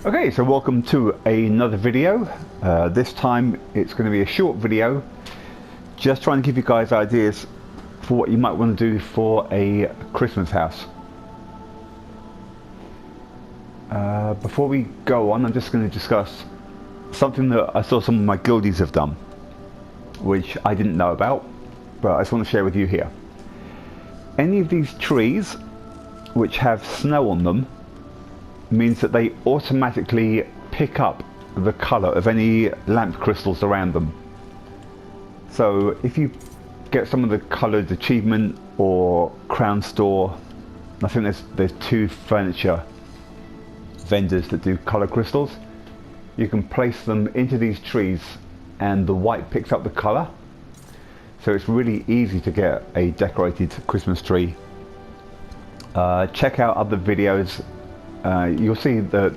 Okay, so welcome to another video. This time it's going to be a short video, just trying to give you guys ideas for what you might want to do for a Christmas house. Before we go on, I'm just going to discuss something that I saw some of my guildies have done, which I didn't know about, but I just want to share with you here. Any of these trees which have snow on them means that they automatically pick up the colour of any lamp crystals around them. So if you get some of the coloured achievement or crown store, I think there's two furniture vendors that do colour crystals, you can place them into these trees and the white picks up the colour. So it's really easy to get a decorated Christmas tree. Check out other videos. You'll see that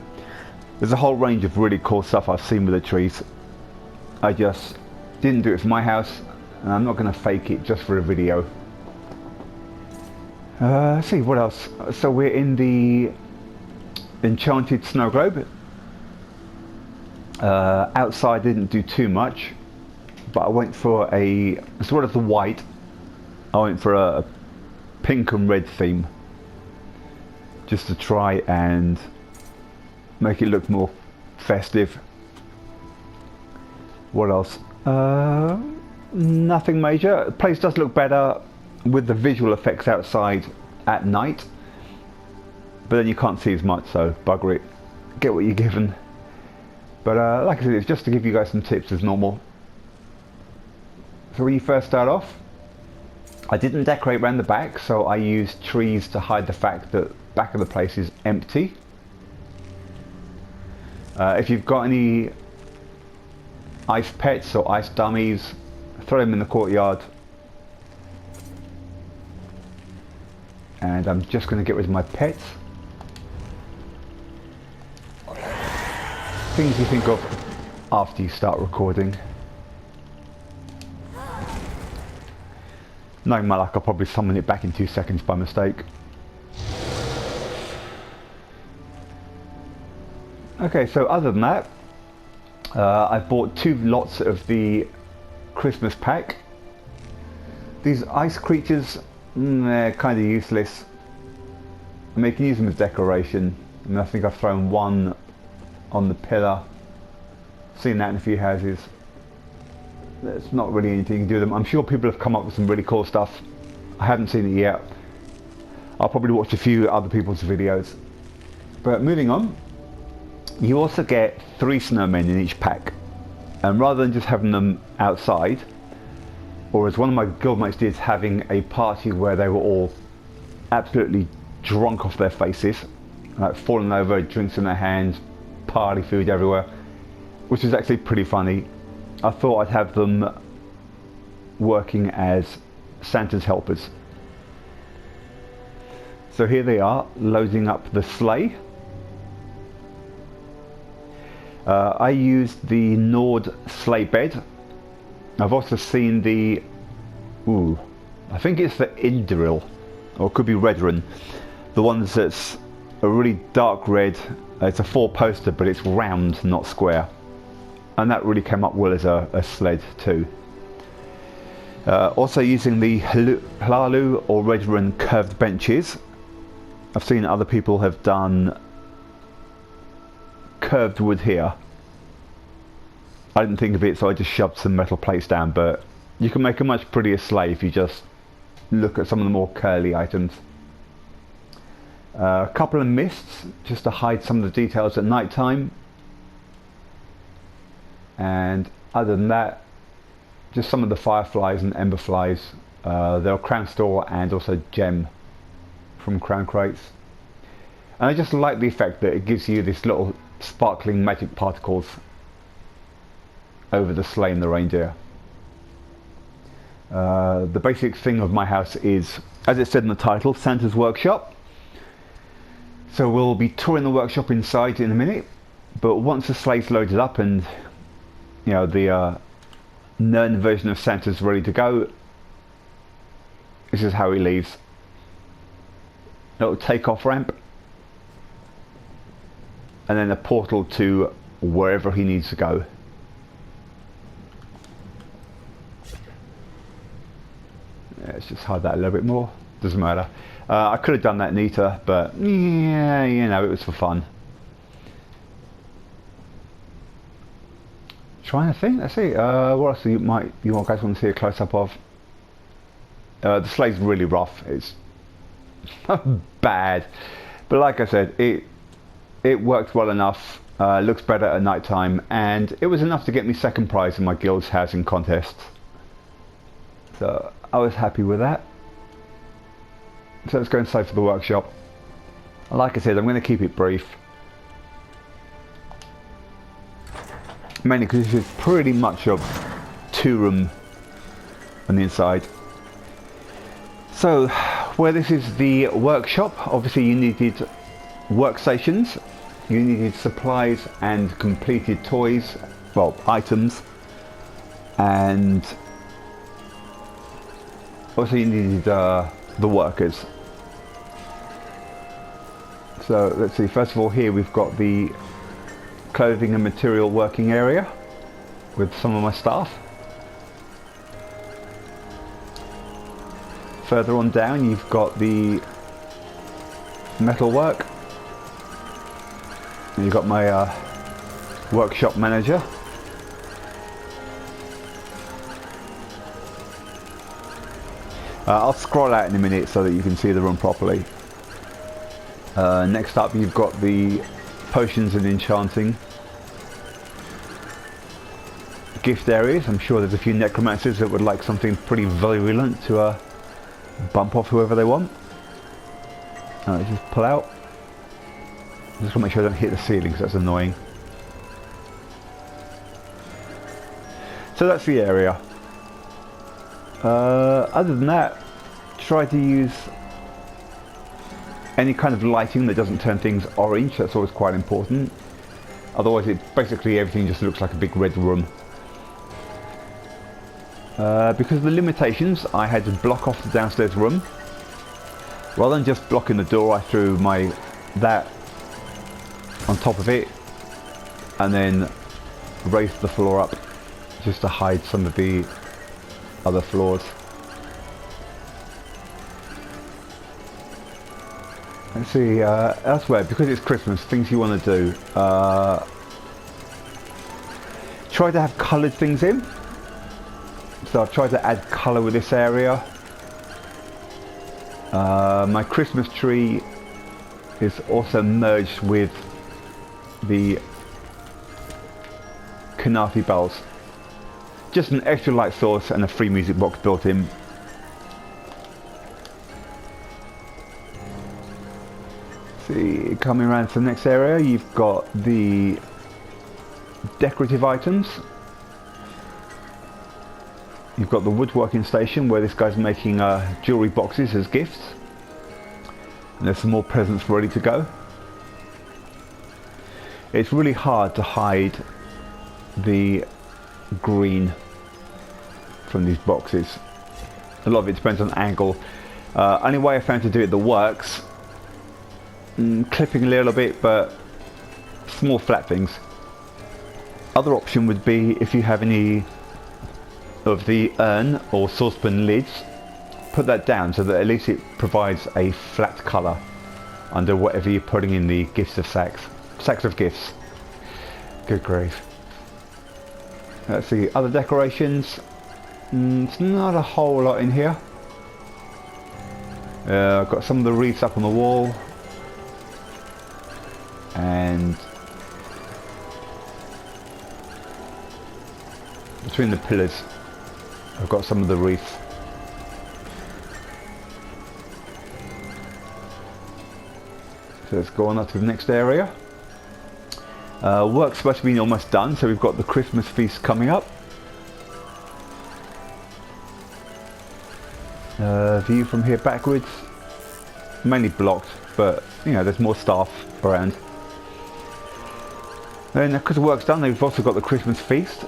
there's a whole range of really cool stuff I've seen with the trees. I just didn't do it for my house, and I'm not going to fake it just for a video. Let's see, what else? So we're in the enchanted snow globe. Outside didn't do too much, but I went for as well as the white, I went for a pink and red theme, just to try and make it look more festive. What else? Nothing major. The place does look better with the visual effects outside at night, but then you can't see as much, so bugger it. Get what you're given. But like I said, it's just to give you guys some tips as normal. So when you first start off, I didn't decorate around the back, so I used trees to hide the fact that back of the place is empty. If you've got any ice pets or ice dummies, throw them in the courtyard. And I'm just going to get rid of my pets. Things you think of after you start recording. Knowing my luck, I'll probably summon it back in 2 seconds by mistake. Okay, so other than that, I bought 2 lots of the Christmas pack. These ice creatures, they're kind of useless. I mean, you can use them as decoration. I mean, I think I've thrown one on the pillar. Seen that in a few houses. There's not really anything you can do with them. I'm sure people have come up with some really cool stuff. I haven't seen it yet. I'll probably watch a few other people's videos. But moving on, you also get 3 snowmen in each pack. And rather than just having them outside, or as one of my guildmates did, having a party where they were all absolutely drunk off their faces, like falling over, drinks in their hands, party food everywhere, which is actually pretty funny. I thought I'd have them working as Santa's helpers. So here they are, loading up the sleigh. I used the Nord sleigh bed. I've also seen the, I think it's the Indril, or it could be Redrun. The ones that's a really dark red. It's a 4-poster, but it's round, not square. And that really came up well as a sled too. Also using the Hlalu or Redrun curved benches. I've seen other people have done curved wood here. I didn't think of it, so I just shoved some metal plates down, but you can make a much prettier sleigh if you just look at some of the more curly items. A couple of mists just to hide some of the details at night time. And other than that, just some of the fireflies and ember flies. They're crown store and also gem from crown crates. And I just like the effect that it gives you this little sparkling magic particles over the sleigh and the reindeer. The basic thing of my house is, as it said in the title, Santa's Workshop. So we'll be touring the workshop inside in a minute, but once the sleigh's loaded up and you know the Nern version of Santa's ready to go, this is how he leaves. Little take-off ramp. and then a portal to wherever he needs to go. Yeah, let's just hide that a little bit more. Doesn't matter. I could have done that neater, but yeah, you know, it was for fun. Trying to think. Let's see. What else you guys want to see a close up of? The sleigh's really rough. It's bad, but like I said, it worked well enough. Looks better at night time, and it was enough to get me second prize in my guild's housing contest. So I was happy with that. So let's go inside for the workshop. Like I said, I'm going to keep it brief. Mainly because this is pretty much a 2-room on the inside. So, where this is the workshop, obviously you needed workstations, you needed supplies and completed toys, well, items, and also you needed the workers. So let's see, first of all here we've got the clothing and material working area with some of my staff. Further on down you've got the metal work, and you've got my workshop manager. I'll scroll out in a minute so that you can see the room properly. Next up you've got the potions and enchanting gift areas. I'm sure there's a few necromancers that would like something pretty virulent to bump off whoever they want. Just pull out. I just want to make sure I don't hit the ceiling because that's annoying. So that's the area. Other than that, try to use any kind of lighting that doesn't turn things orange. That's always quite important. Otherwise, basically everything just looks like a big red room. Because of the limitations, I had to block off the downstairs room. Rather than just blocking the door, I threw that on top of it and then raised the floor up just to hide some of the other floors. Let's see, elsewhere, because it's Christmas, things you want to do. Try to have coloured things in. So I've tried to add colour with this area. My Christmas tree is also merged with the Kanafi bells. Just an extra light source and a free music box built in. See, coming around to the next area, you've got the decorative items. You've got the woodworking station where this guy's making jewellery boxes as gifts. And there's some more presents ready to go. It's really hard to hide the green from these boxes. A lot of it depends on angle. Only way I found to do it that works, clipping a little bit, but small flat things. Other option would be if you have any of the urn or saucepan lids, put that down so that at least it provides a flat colour under whatever you're putting in the gifts of sacks of gifts. Good grief. Let's see, other decorations. It's not a whole lot in here. I've got some of the wreaths up on the wall, and between the pillars I've got some of the wreaths. So let's go on up to the next area. Work's supposed to be almost done, so we've got the Christmas feast coming up. View from here backwards, mainly blocked, but you know, there's more staff around. And because the work's done, they've also got the Christmas feast.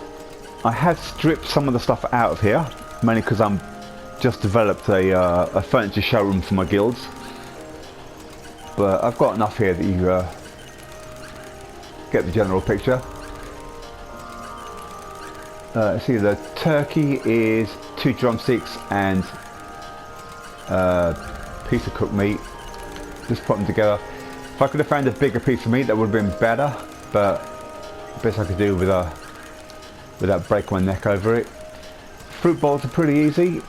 I have stripped some of the stuff out of here, mainly because I'm just developed a furniture showroom for my guilds. But I've got enough here that get the general picture. See, the turkey is 2 drumsticks and a piece of cooked meat. Just put them together. If I could have found a bigger piece of meat, that would have been better, but best I could do without breaking my neck over it. Fruit bowls are pretty easy.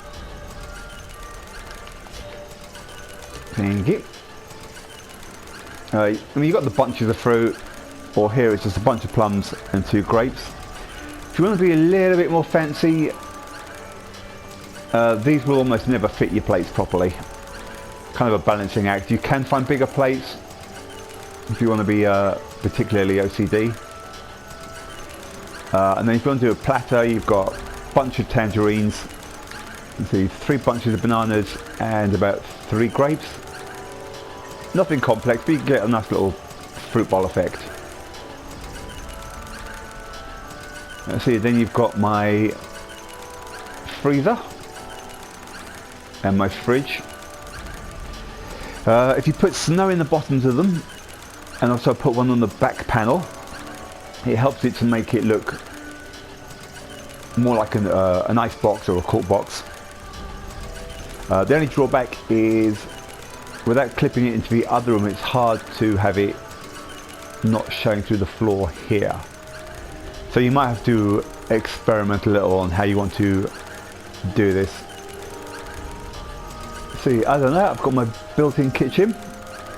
Thank you. I mean, you've got the bunches of fruit, or here it's just a bunch of plums and 2 grapes. If you want to be a little bit more fancy, these will almost never fit your plates properly. Kind of a balancing act. You can find bigger plates if you want to be particularly OCD. And then if you want to do a platter, you've got a bunch of tangerines, see 3 bunches of bananas and about 3 grapes. Nothing complex, but you can get a nice little fruit bowl effect. See, then you've got my freezer and my fridge. If you put snow in the bottoms of them, and also put one on the back panel, it helps it to make it look more like an ice box or a cork box. The only drawback is, without clipping it into the other room, it's hard to have it not showing through the floor here. So you might have to experiment a little on how you want to do this. See, other than that, I've got my built-in kitchen,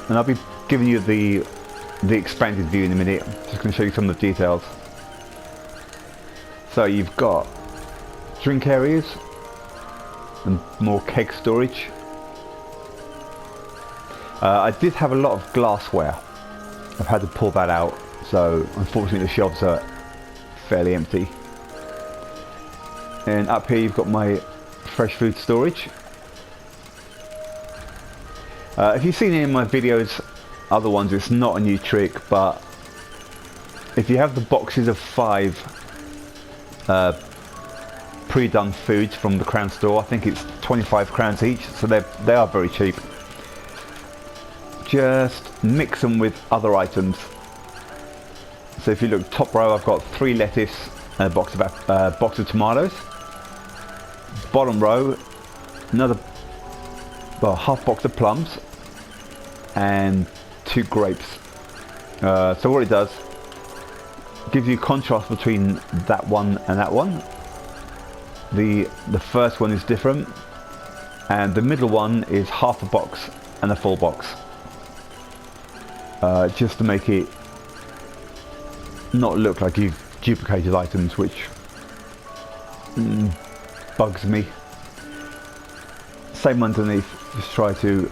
and I'll be giving you the expanded view in a minute. I'm just going to show you some of the details. So you've got drink areas and more keg storage. I did have a lot of glassware. I've had to pull that out, so unfortunately the shelves are fairly empty. And up here you've got my fresh food storage. If you've seen any of my videos, other ones, it's not a new trick, but if you have the boxes of 5 pre-done foods from the Crown store, I think it's 25 crowns each, so they are very cheap. Just mix them with other items. So if you look top row, I've got 3 lettuce and a box of tomatoes. Bottom row, another half box of plums and 2 grapes. So what it does, gives you contrast between that one and that one. The first one is different, and the middle one is half a box and a full box. Just to make it not look like you've duplicated items, which bugs me. Same underneath, just try to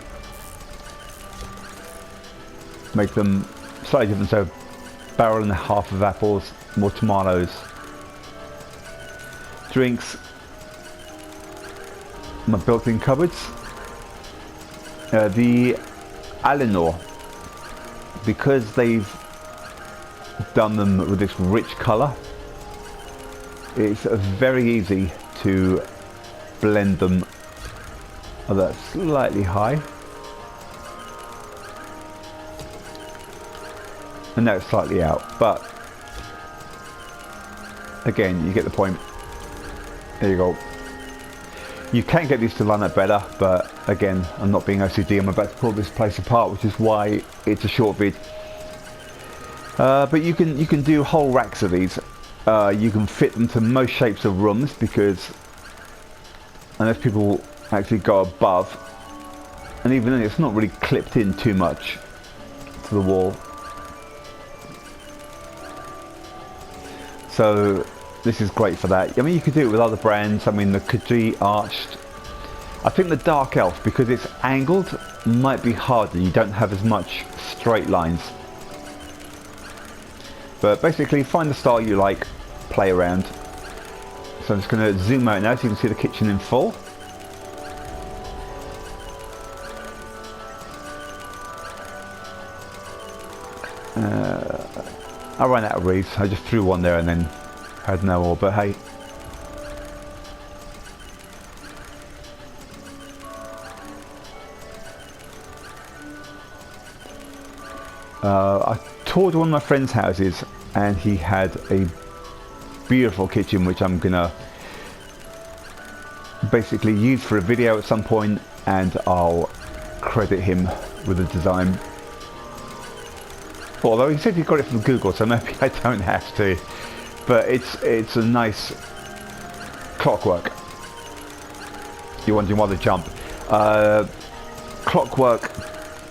make them slightly different. So barrel and a half of apples, more tomatoes. Drinks, my built-in cupboards. The Eleanor, because they've done them with this rich colour, it's very easy to blend them. Oh, that's slightly high. And now it's slightly out, but again, you get the point. There you go. You can get these to line up better, but again, I'm not being OCD. I'm about to pull this place apart, which is why it's a short vid. But you can do whole racks of these. You can fit them to most shapes of rooms, because unless people actually go above, and even then it's not really clipped in too much to the wall. So this is great for that. I mean, you could do it with other brands. I mean, the Khaji Arched. I think the Dark Elf, because it's angled, might be harder. You don't have as much straight lines. But basically, find the style you like, play around. So I'm just going to zoom out now so you can see the kitchen in full. I ran out of wreaths. I just threw one there and then had no more, but hey. I toured one of my friend's houses and he had a beautiful kitchen which I'm gonna basically use for a video at some point, and I'll credit him with the design. Although he said he got it from Google, so maybe I don't have to. But it's a nice clockwork. You're wondering why the jump. Clockwork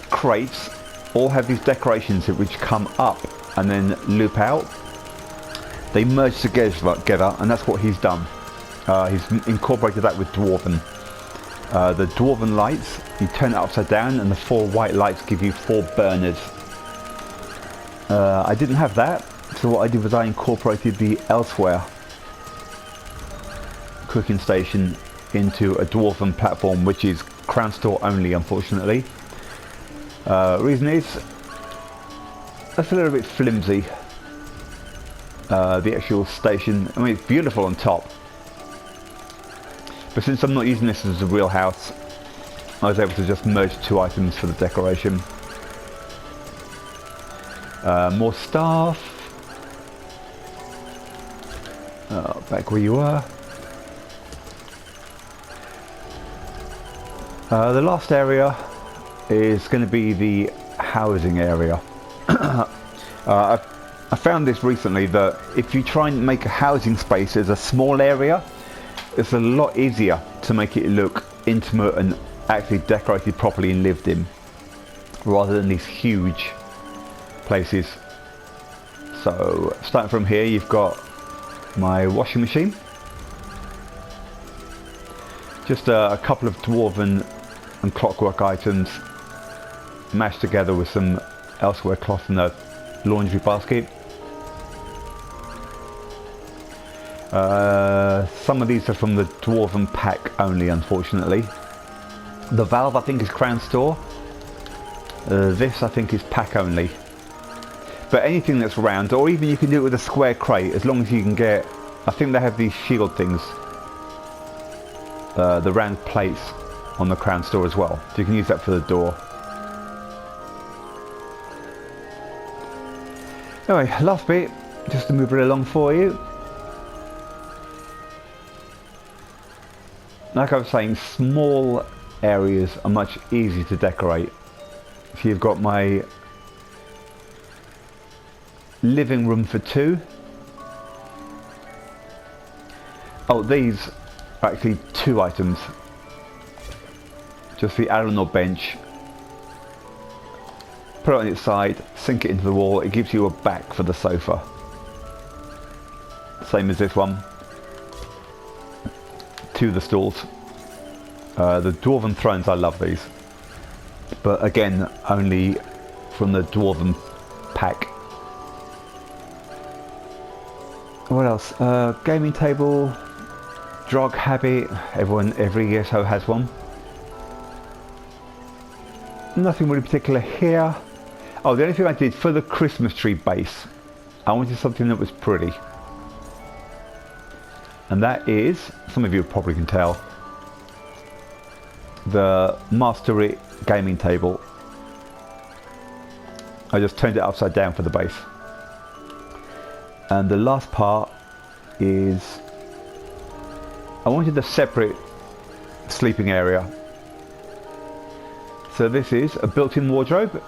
crates all have these decorations which come up and then loop out. They merge together, and that's what he's done. He's incorporated that with Dwarven. The Dwarven lights, you turn it upside down and the 4 white lights give you 4 burners. I didn't have that, so what I did was I incorporated the Elsewhere cooking station into a Dwarven platform, which is Crown Store only, unfortunately. Reason is, that's a little bit flimsy. The actual station, I mean, it's beautiful on top, but since I'm not using this as a real house, I was able to just merge 2 items for the decoration. More staff. Back where you were. The last area is going to be the housing area. I found this recently, that if you try and make a housing space as a small area, it's a lot easier to make it look intimate and actually decorated properly and lived in, rather than these huge places. So starting from here, you've got my washing machine, just a couple of Dwarven and clockwork items mashed together with some Elsewhere cloth in the laundry basket. Some of these are from the Dwarven pack only, unfortunately. The valve I think is Crown Store. This I think is pack only. But anything that's round, or even you can do it with a square crate, as long as you can get, I think they have these shield things, the round plates on the Crown Store as well, so you can use that for the door. Anyway, last bit, just to move it along for you. Like I was saying, small areas are much easier to decorate. So you've got my living room for 2. Oh, these are actually 2 items. Just the Eleanor bench. Put it on its side, sink it into the wall. It gives you a back for the sofa. Same as this one. 2 of the stools. The Dwarven thrones, I love these. But again, only from the Dwarven pack. What else? Gaming table, drug habit. Every ESO has one. Nothing really particular here. Oh, the only thing I did for the Christmas tree base, I wanted something that was pretty. And that is, some of you probably can tell, the Master It gaming table. I just turned it upside down for the base. And the last part is, I wanted a separate sleeping area. So this is a built-in wardrobe.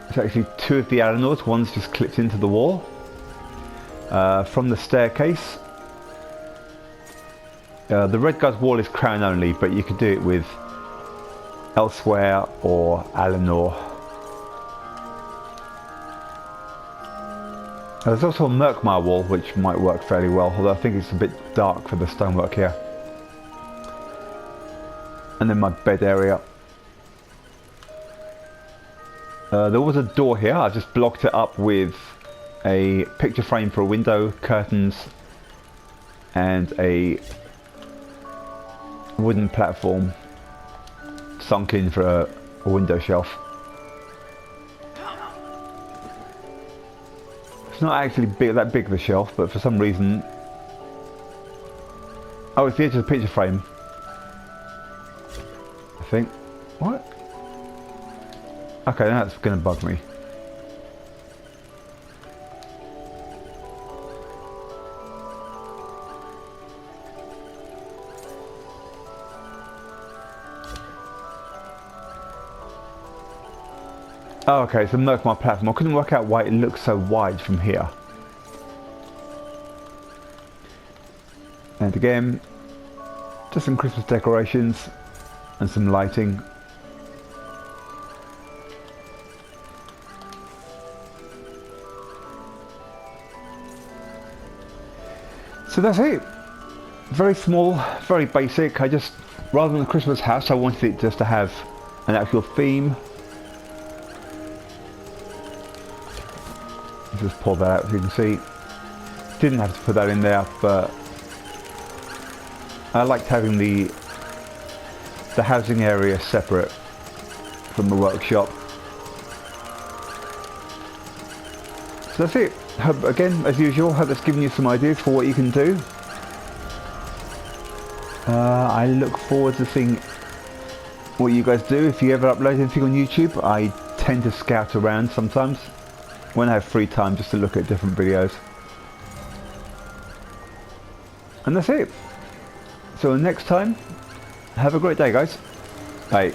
It's actually 2 of the Eleanors, one's just clipped into the wall. From the staircase, the red guy's wall is crown only, but you could do it with Elsewhere or Eleanor. There's also a Merkmire wall, which might work fairly well, although I think it's a bit dark for the stonework here. And then my bed area. There was a door here. I just blocked it up with a picture frame for a window, curtains, and a wooden platform sunk in for a window shelf. It's not actually that big of a shelf, but for some reason... Oh, it's the edge of the picture frame, I think. What? Okay, that's going to bug me. Oh, okay, so mark my platform. I couldn't work out why it looks so wide from here. And again, just some Christmas decorations and some lighting. So that's it. Very small, very basic. I just, rather than a Christmas house, I wanted it just to have an actual theme. Just pull that out so you can see. Didn't have to put that in there, but I liked having the housing area separate from the workshop. So that's it. Hope, again, as usual, hope that's given you some ideas for what you can do. I look forward to seeing what you guys do. If you ever upload anything on YouTube, I tend to scout around sometimes when I have free time just to look at different videos. And that's it. So next time, have a great day, guys. Bye.